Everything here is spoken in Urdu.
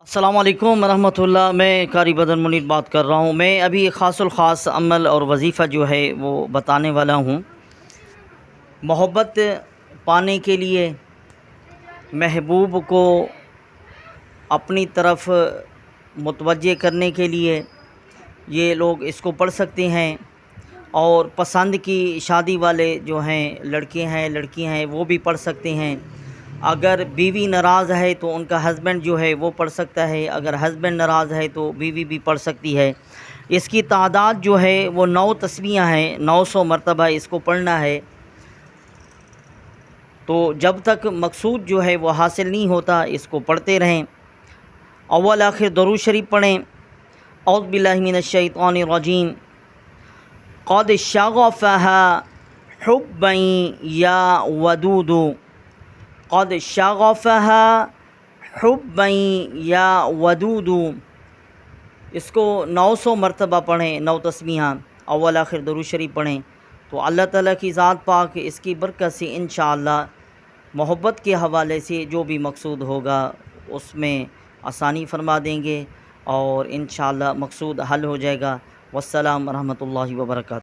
السلام علیکم ورحمۃ اللہ۔ میں قاری بدر منیر بات کر رہا ہوں۔ میں ابھی خاص الخاص عمل اور وظیفہ جو ہے وہ بتانے والا ہوں۔ محبت پانے کے لیے محبوب کو اپنی طرف متوجہ کرنے کے لیے یہ لوگ اس کو پڑھ سکتے ہیں، اور پسند کی شادی والے جو ہیں لڑکے ہیں لڑکیاں ہیں وہ بھی پڑھ سکتے ہیں۔ اگر بیوی ناراض ہے تو ان کا ہسبینڈ جو ہے وہ پڑھ سکتا ہے، اگر ہسبینڈ ناراض ہے تو بیوی بھی پڑھ سکتی ہے۔ اس کی تعداد جو ہے وہ 9 تسبیحاں ہیں، 900 مرتبہ اس کو پڑھنا ہے۔ تو جب تک مقصود جو ہے وہ حاصل نہیں ہوتا اس کو پڑھتے رہیں۔ اول آخر درود شریف پڑھیں۔ اعوذ باللہ من الشیطان الرجیم۔ قد شغفها حبا یا ودود، قد شغفها حبا یا ودود۔ اس کو 900 مرتبہ پڑھیں، 9 تسبیحاں، اول آخر درود شریف پڑھیں، تو اللہ تعالیٰ کی ذات پاک اس کی برکت سے انشاءاللہ محبت کے حوالے سے جو بھی مقصود ہوگا اس میں آسانی فرما دیں گے، اور انشاءاللہ مقصود حل ہو جائے گا۔ والسلام ورحمۃ اللہ وبرکاتہ۔